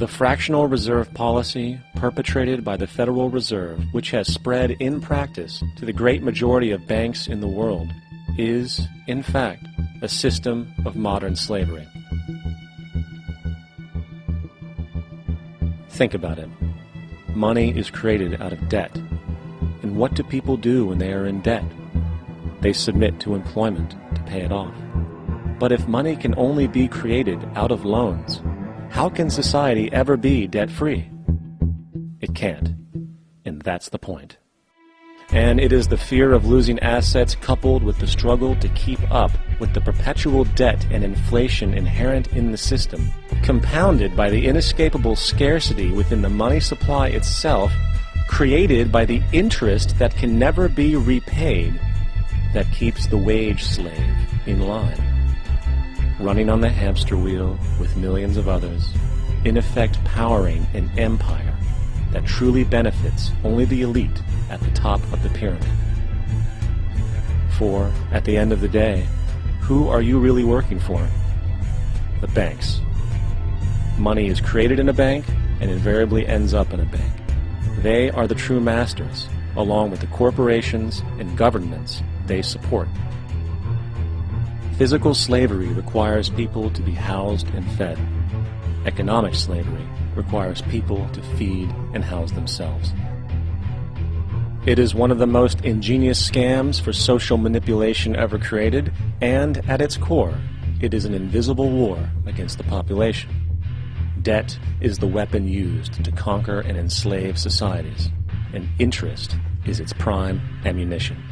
The fractional reserve policy perpetrated by the Federal Reserve, which has spread in practice to the great majority of banks in the world, is, in fact, a system of modern slavery. Think about it. Money is created out of debt. And what do people do when they are in debt? They submit to employment to pay it off. But if money can only be created out of loans, how can society ever be debt-free? It can't. And that's the point. And it is the fear of losing assets coupled with the struggle to keep up with the perpetual debt and inflation inherent in the system, compounded by the inescapable scarcity within the money supply itself, created by the interest that can never be repaid, that keeps the wage slave in line, running on the hamster wheel with millions of others, in effect powering an empire that truly benefits only the elite at the top of the pyramid. For, at the end of the day, who are you really working for? The banks. Money is created in a bank and invariably ends up in a bank. They are the true masters, along with the corporations and governments they support. Physical slavery requires people to be housed and fed. Economic slavery requires people to feed and house themselves. It is one of the most ingenious scams for social manipulation ever created, and at its core, it is an invisible war against the population. Debt is the weapon used to conquer and enslave societies, and interest is its prime ammunition.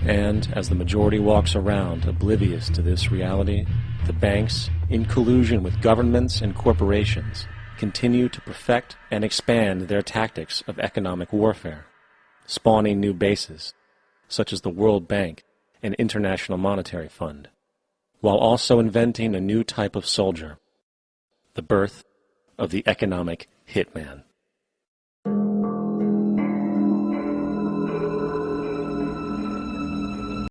And as the majority walks around oblivious to this reality, the banks, in collusion with governments and corporations, continue to perfect and expand their tactics of economic warfare, spawning new bases, such as the World Bank and International Monetary Fund, while also inventing a new type of soldier, the birth of the economic hitman.